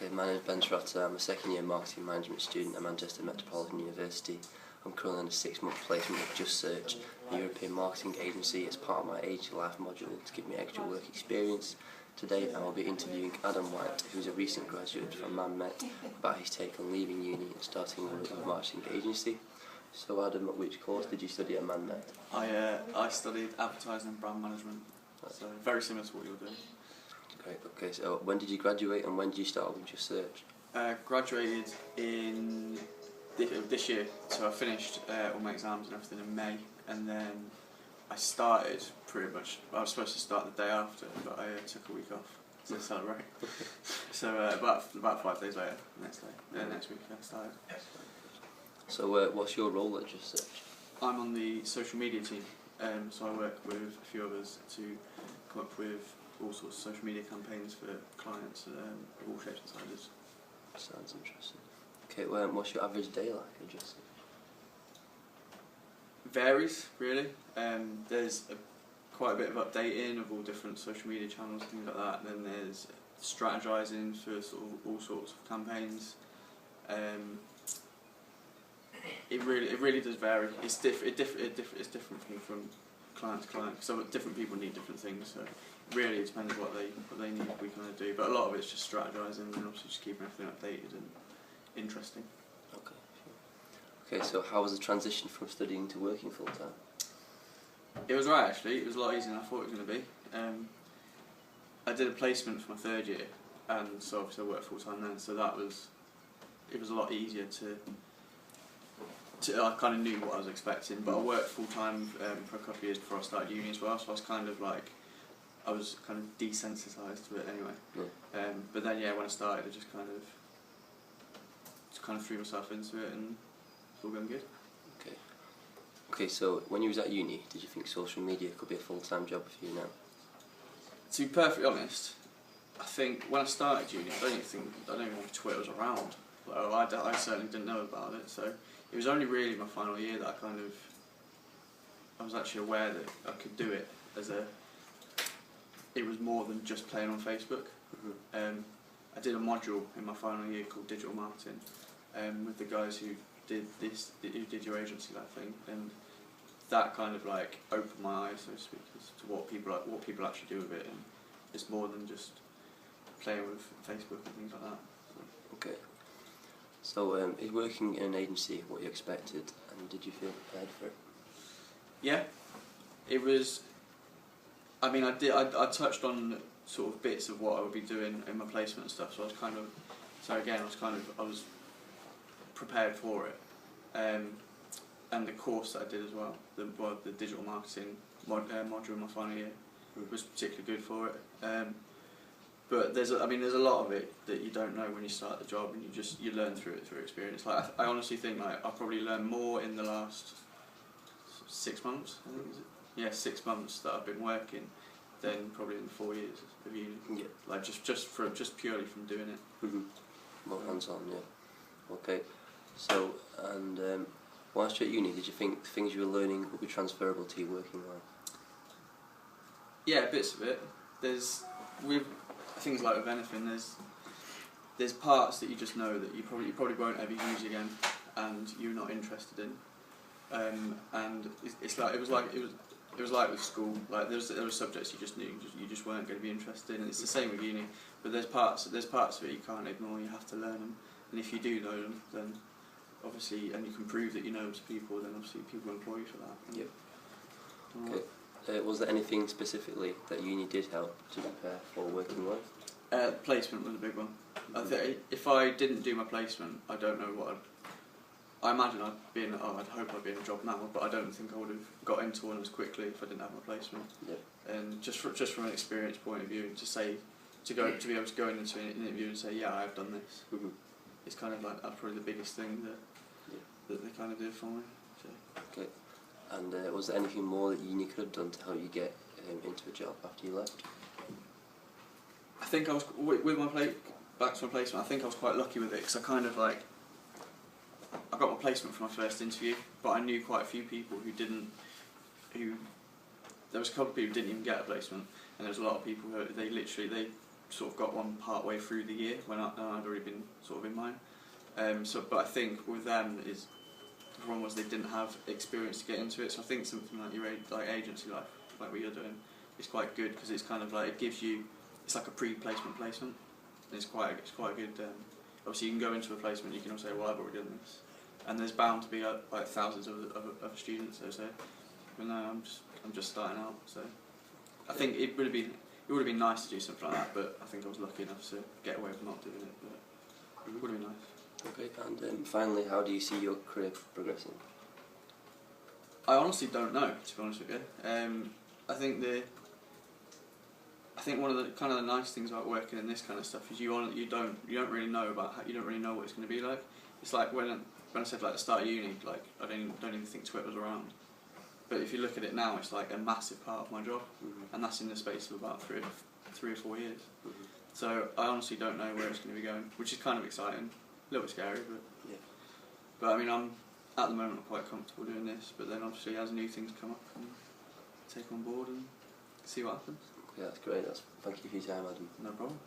Okay, my name is Ben Trotter. I'm a second year marketing management student at Manchester Metropolitan University. I'm currently on a 6-month placement with Just Search, a European marketing agency, as part of my Age to Life module to give me extra work experience. Today I will be interviewing Adam White, who's a recent graduate from ManMet, about his take on leaving uni and starting a work with a marketing agency. So Adam, which course did you study at ManMet? I studied advertising and brand management, so very similar to what you're doing. Great, okay, so when did you graduate and when did you start with Just Search? Graduated in this year, so I finished all my exams and everything in May, and then I started pretty much, I was supposed to start the day after, but I took a week off to celebrate. So about 5 days later, next week I started. So what's your role at Just Search? I'm on the social media team, so I work with a few others to come up with all sorts of social media campaigns for clients of all shapes and sizes. Sounds interesting. Okay, well, what's your average day like at Just Search? Varies, really. There's quite a bit of updating of all different social media channels and things like that, and then there's strategising for sort of all sorts of campaigns. It really does vary. It's different from client to client, because different people need different things. So really, it depends what they need. We kind of do, but a lot of it's just strategising and also just keeping everything updated and interesting. Okay, sure. Okay, so how was the transition from studying to working full time? It was right, actually. It was a lot easier than I thought it was going to be. I did a placement for my 3rd year, and so obviously I worked full time then. So it was a lot easier to I kind of knew what I was expecting, but I worked full time for a couple of years before I started uni as well. So I was kind of desensitised to it anyway. Yeah. But then when I started, I just kind of threw myself into it, and it's all going good. Okay. Okay, so when you was at uni, did you think social media could be a full-time job for you now? To be perfectly honest, I think when I started uni, I don't even know if Twitter was around. I certainly didn't know about it, so it was only really my final year that I was actually aware that I could do it it was more than just playing on Facebook. Mm-hmm. I did a module in my final year called digital marketing with the guys who did your agency life thing, and that kind of opened my eyes, so to speak, as to what people actually do with it, and it's more than just playing with Facebook and things like that. So. Okay. So is working in an agency what you expected, and did you feel prepared for it? Yeah, it was. I mean, I touched on sort of bits of what I would be doing in my placement and stuff, so I was prepared for it, and the course that I did as well, the digital marketing module in my final year was particularly good for it. But there's a lot of it that you don't know when you start the job, and you learn through experience. I honestly think I probably learned more in the last 6 months. I think, is it? Yeah, 6 months that I've been working than probably in the 4 years of uni. Yeah. Just purely from doing it. Mm-hmm. More hands-on, yeah. Okay. So, and whilst you're at uni, did you think the things you were learning would be transferable to your working life? Yeah, bits of it. With things like with anything, there's parts that you just know that you probably won't ever use again, and you're not interested in. And it was like with school. There were subjects you just knew you just weren't going to be interested in. And it's the same with uni. But there's parts of it you can't ignore. You have to learn them. And if you do know them, then obviously, and you can prove that you know them to people, then obviously people employ you for that. Yep. Okay. Was there anything specifically that uni did help to prepare for working life? Placement was a big one. I think if I didn't do my placement, I don't know what I imagine I'd hope I'd be in a job now, but I don't think I would have got into one as quickly if I didn't have my placement. Yep. And just from an experience point of view, to be able to go into an interview and say, yeah, I've done this. Mm-hmm. It's kind of that's probably the biggest thing that they kind of did for me. So. Okay. And was there anything more that uni could have done to help you get into a job after you left? I think I was back to my placement. I think I was quite lucky with it, because I got my placement for my first interview, but I knew quite a few people there was a couple of people who didn't even get a placement, and there was a lot of people who they sort of got one part way through the year when I'd already been sort of in mine. But I think with them is the problem was they didn't have experience to get into it. So I think something like your agency life, like what you're doing, is quite good because it's kind of like it gives you, it's like a pre-placement placement. It's quite a good. Obviously, you can go into a placement. You can also say, "Well, I've already done this," and there's bound to be like thousands of students. So, but no, I'm just starting out. So I think it would have been nice to do something like that. But I think I was lucky enough to get away with not doing it. But it would have been nice. Okay, and finally, how do you see your career progressing? I honestly don't know, to be honest with you. I think one of the kind of the nice things about working in this kind of stuff is you don't really know you don't really know what it's going to be like. It's like when I said like the start of uni, like I don't even think Twitter was around. But if you look at it now, it's like a massive part of my job, and that's in the space of about 3 or 4 years. So I honestly don't know where it's going to be going, which is kind of exciting, a little bit scary, but yeah. But I mean, I'm at the moment quite comfortable doing this. But then obviously as new things come up, and take on board and see what happens. Yeah, that's great. Thank you for your time, Adam. No problem.